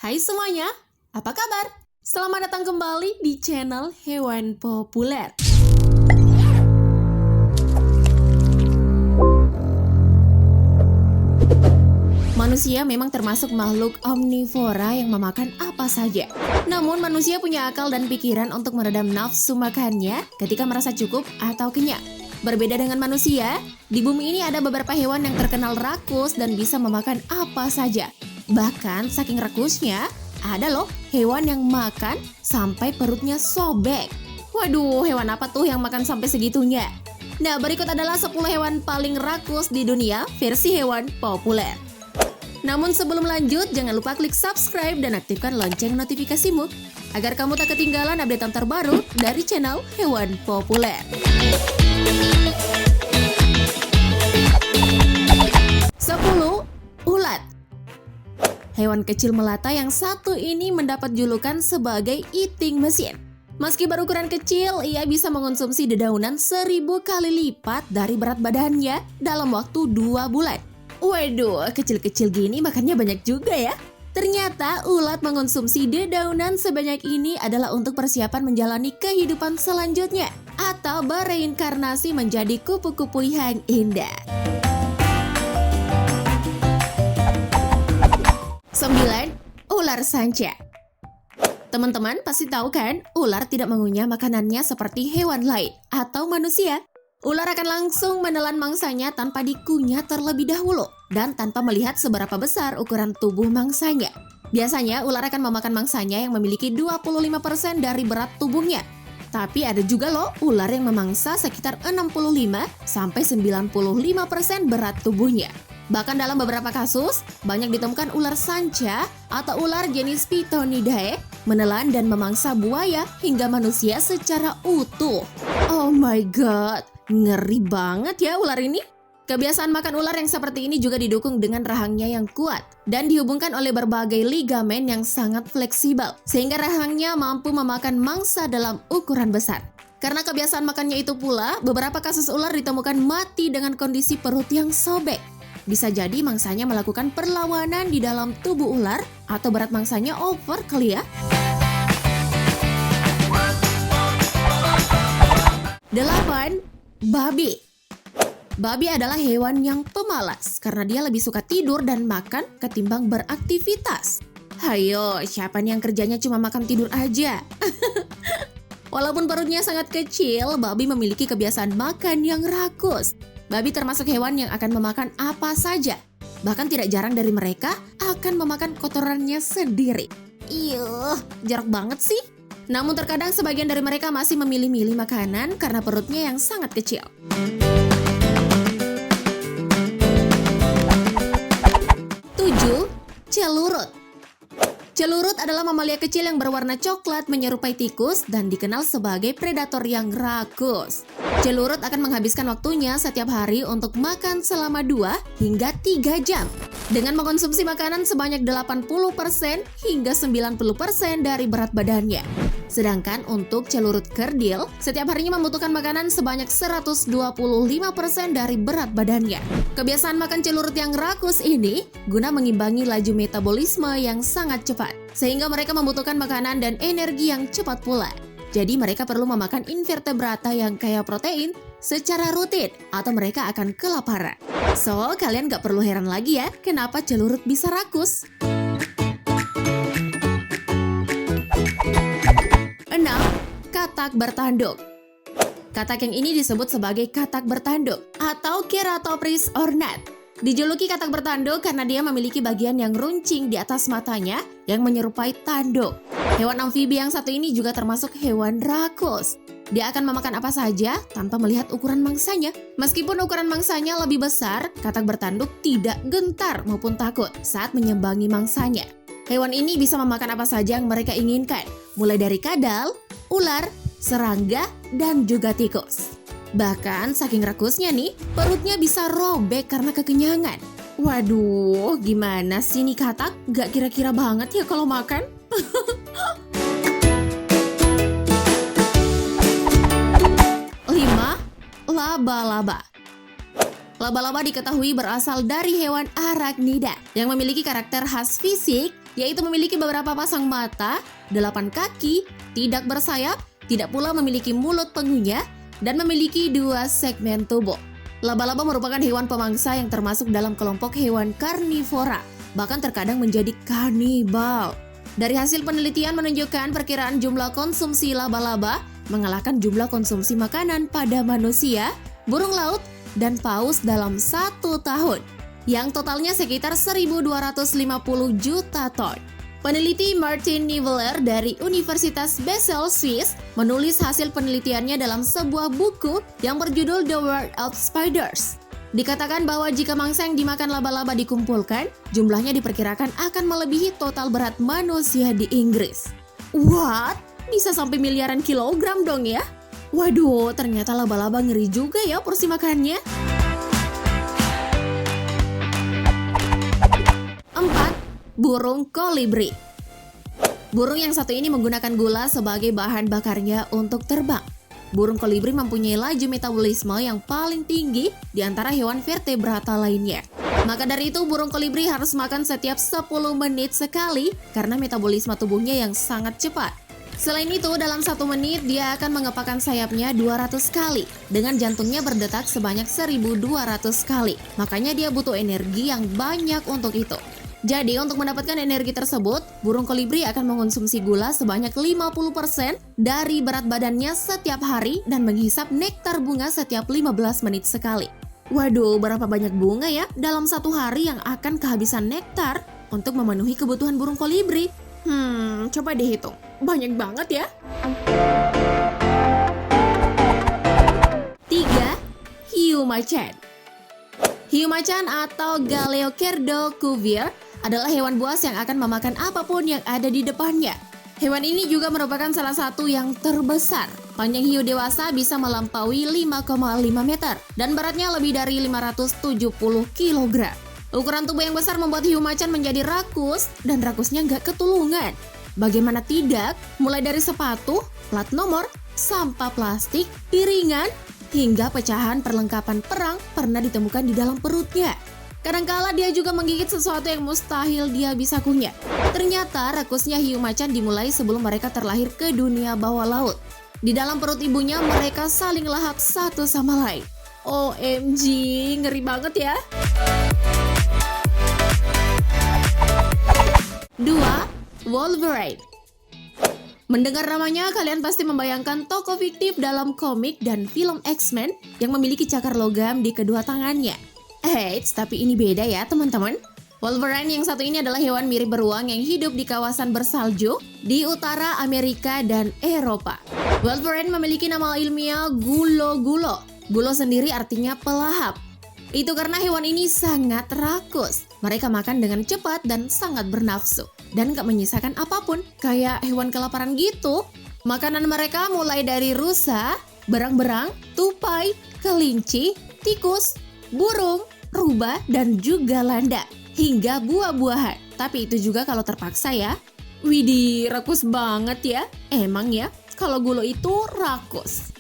Hai semuanya, apa kabar? Selamat datang kembali di channel Hewan Populer. Manusia memang termasuk makhluk omnivora yang memakan apa saja. Namun manusia punya akal dan pikiran untuk meredam nafsu makannya ketika merasa cukup atau kenyang. Berbeda dengan manusia, di bumi ini ada beberapa hewan yang terkenal rakus dan bisa memakan apa saja. Bahkan saking rakusnya, ada loh hewan yang makan sampai perutnya sobek. Waduh, hewan apa tuh yang makan sampai segitunya? Nah, berikut adalah 10 hewan paling rakus di dunia versi hewan populer. Namun sebelum lanjut, jangan lupa klik subscribe dan aktifkan lonceng notifikasimu agar kamu tak ketinggalan update terbaru dari channel Hewan Populer. 10. Ulat. Hewan kecil melata yang satu ini mendapat julukan sebagai eating machine. Meski berukuran kecil, ia bisa mengonsumsi dedaunan 1000 kali lipat dari berat badannya dalam waktu 2 bulan. Waduh, kecil-kecil gini makannya banyak juga ya. Ternyata ulat mengonsumsi dedaunan sebanyak ini adalah untuk persiapan menjalani kehidupan selanjutnya atau bereinkarnasi menjadi kupu-kupu yang indah. 9. Ular sanca. Teman-teman pasti tahu kan, ular tidak mengunyah makanannya seperti hewan lain atau manusia. Ular akan langsung menelan mangsanya tanpa dikunyah terlebih dahulu dan tanpa melihat seberapa besar ukuran tubuh mangsanya. Biasanya ular akan memakan mangsanya yang memiliki 25% dari berat tubuhnya. Tapi ada juga loh ular yang memangsa sekitar 65-95% berat tubuhnya. Bahkan dalam beberapa kasus, banyak ditemukan ular sanca atau ular jenis Pythonidae menelan dan memangsa buaya hingga manusia secara utuh. Oh my god, ngeri banget ya ular ini. Kebiasaan makan ular yang seperti ini juga didukung dengan rahangnya yang kuat dan dihubungkan oleh berbagai ligamen yang sangat fleksibel, sehingga rahangnya mampu memakan mangsa dalam ukuran besar. Karena kebiasaan makannya itu pula, beberapa kasus ular ditemukan mati dengan kondisi perut yang sobek. Bisa jadi mangsanya melakukan perlawanan di dalam tubuh ular atau berat mangsanya over kali ya. 8. Babi. Babi adalah hewan yang pemalas karena dia lebih suka tidur dan makan ketimbang beraktivitas. Hayo, siapa nih yang kerjanya cuma makan tidur aja? Walaupun perutnya sangat kecil, babi memiliki kebiasaan makan yang rakus. Babi termasuk hewan yang akan memakan apa saja. Bahkan tidak jarang dari mereka akan memakan kotorannya sendiri. Iyuh, jorok banget sih. Namun terkadang sebagian dari mereka masih memilih-milih makanan karena perutnya yang sangat kecil. 7. Celurut. Celurut adalah mamalia kecil yang berwarna coklat menyerupai tikus dan dikenal sebagai predator yang rakus. Celurut akan menghabiskan waktunya setiap hari untuk makan selama 2 hingga 3 jam. Dengan mengkonsumsi makanan sebanyak 80% hingga 90% dari berat badannya. Sedangkan untuk celurut kerdil, setiap harinya membutuhkan makanan sebanyak 125% dari berat badannya. Kebiasaan makan celurut yang rakus ini guna mengimbangi laju metabolisme yang sangat cepat, sehingga mereka membutuhkan makanan dan energi yang cepat pula. Jadi mereka perlu memakan invertebrata yang kaya protein secara rutin atau mereka akan kelaparan. So, kalian gak perlu heran lagi ya kenapa celurut bisa rakus. 6. Katak bertanduk. Katak yang ini disebut sebagai katak bertanduk atau Ceratophrys ornat. Dijuluki katak bertanduk karena dia memiliki bagian yang runcing di atas matanya yang menyerupai tanduk. Hewan amfibi yang satu ini juga termasuk hewan rakus. Dia akan memakan apa saja tanpa melihat ukuran mangsanya. Meskipun ukuran mangsanya lebih besar, katak bertanduk tidak gentar maupun takut saat menyambangi mangsanya. Hewan ini bisa memakan apa saja yang mereka inginkan, mulai dari kadal, ular, serangga, dan juga tikus. Bahkan saking rakusnya nih, perutnya bisa robek karena kekenyangan. Waduh, gimana sih nih katak? Gak kira-kira banget ya kalau makan? 5. Laba-laba. Laba-laba diketahui berasal dari hewan arachnida yang memiliki karakter khas fisik yaitu memiliki beberapa pasang mata, 8 kaki, tidak bersayap, tidak pula memiliki mulut pengunyah, dan memiliki 2 segmen tubuh. Laba-laba merupakan hewan pemangsa yang termasuk dalam kelompok hewan karnivora, bahkan terkadang menjadi kanibal. Dari hasil penelitian menunjukkan perkiraan jumlah konsumsi laba-laba mengalahkan jumlah konsumsi makanan pada manusia, burung laut, dan paus dalam 1 tahun, yang totalnya sekitar 1.250 juta ton. Peneliti Martin Niveler dari Universitas Basel, Swiss, menulis hasil penelitiannya dalam sebuah buku yang berjudul The World of Spiders. Dikatakan bahwa jika mangsa yang dimakan laba-laba dikumpulkan, jumlahnya diperkirakan akan melebihi total berat manusia di Inggris. What? Bisa sampai miliaran kilogram dong ya? Waduh, ternyata laba-laba ngeri juga ya porsi makannya. 4. Burung kolibri. Burung yang satu ini menggunakan gula sebagai bahan bakarnya untuk terbang. Burung kolibri mempunyai laju metabolisme yang paling tinggi di antara hewan vertebrata lainnya. Maka dari itu, burung kolibri harus makan setiap 10 menit sekali karena metabolisme tubuhnya yang sangat cepat. Selain itu, dalam 1 menit dia akan mengepakkan sayapnya 200 kali dengan jantungnya berdetak sebanyak 1.200 kali. Makanya dia butuh energi yang banyak untuk itu. Jadi, untuk mendapatkan energi tersebut, burung kolibri akan mengonsumsi gula sebanyak 50% dari berat badannya setiap hari dan menghisap nektar bunga setiap 15 menit sekali. Waduh, berapa banyak bunga ya dalam 1 hari yang akan kehabisan nektar untuk memenuhi kebutuhan burung kolibri? Coba dihitung. Banyak banget ya. 3. Hiu macan. Hiu macan atau Galeocerdo cuvier adalah hewan buas yang akan memakan apapun yang ada di depannya. Hewan ini juga merupakan salah satu yang terbesar. Panjang hiu dewasa bisa melampaui 5,5 meter dan beratnya lebih dari 570 kg. Ukuran tubuh yang besar membuat hiu macan menjadi rakus dan rakusnya nggak ketulungan. Bagaimana tidak, mulai dari sepatu, plat nomor, sampah plastik, piringan, hingga pecahan perlengkapan perang pernah ditemukan di dalam perutnya. Kadangkala dia juga menggigit sesuatu yang mustahil dia bisa kunyah. Ternyata rakusnya hiu macan dimulai sebelum mereka terlahir ke dunia bawah laut. Di dalam perut ibunya mereka saling lahap satu sama lain. OMG, ngeri banget ya. 2. Wolverine. Mendengar namanya, kalian pasti membayangkan tokoh fiktif dalam komik dan film X-Men yang memiliki cakar logam di kedua tangannya. Eits, tapi ini beda ya teman-teman. Wolverine yang satu ini adalah hewan mirip beruang yang hidup di kawasan bersalju di utara Amerika dan Eropa. Wolverine memiliki nama ilmiah gulo-gulo. Gulo sendiri artinya pelahap. Itu karena hewan ini sangat rakus. Mereka makan dengan cepat dan sangat bernafsu. Dan gak menyisakan apapun, kayak hewan kelaparan gitu. Makanan mereka mulai dari rusa, berang-berang, tupai, kelinci, tikus, burung, rubah, dan juga landa, hingga buah-buahan. Tapi itu juga kalau terpaksa ya. Widih, rakus banget ya. Emang ya, kalau gulo itu rakus.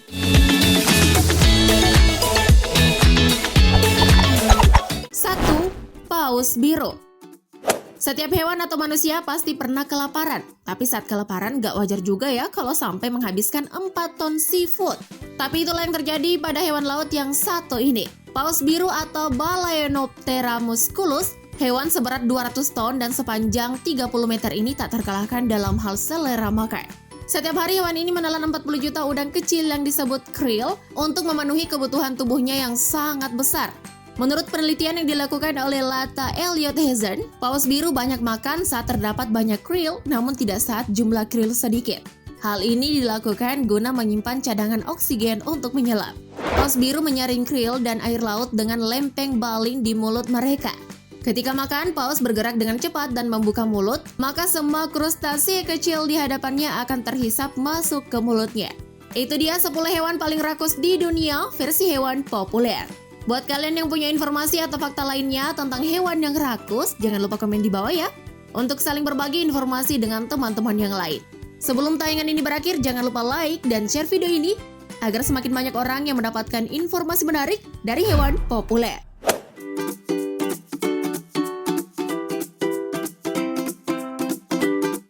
1. Paus biru. Setiap hewan atau manusia pasti pernah kelaparan. Tapi saat kelaparan gak wajar juga ya kalau sampai menghabiskan 4 ton seafood. Tapi itulah yang terjadi pada hewan laut yang satu ini. Paus biru atau Balaenoptera musculus, hewan seberat 200 ton dan sepanjang 30 meter ini tak terkalahkan dalam hal selera makan. Setiap hari hewan ini menelan 40 juta udang kecil yang disebut krill untuk memenuhi kebutuhan tubuhnya yang sangat besar. Menurut penelitian yang dilakukan oleh Lata Elliot Hazen, paus biru banyak makan saat terdapat banyak krill, namun tidak saat jumlah krill sedikit. Hal ini dilakukan guna menyimpan cadangan oksigen untuk menyelam. Paus biru menyaring krill dan air laut dengan lempeng baling di mulut mereka. Ketika makan, paus bergerak dengan cepat dan membuka mulut, maka semua krustase kecil di hadapannya akan terhisap masuk ke mulutnya. Itu dia 10 hewan paling rakus di dunia versi hewan populer. Buat kalian yang punya informasi atau fakta lainnya tentang hewan yang rakus, jangan lupa komen di bawah ya, untuk saling berbagi informasi dengan teman-teman yang lain. Sebelum tayangan ini berakhir, jangan lupa like dan share video ini, agar semakin banyak orang yang mendapatkan informasi menarik dari hewan populer.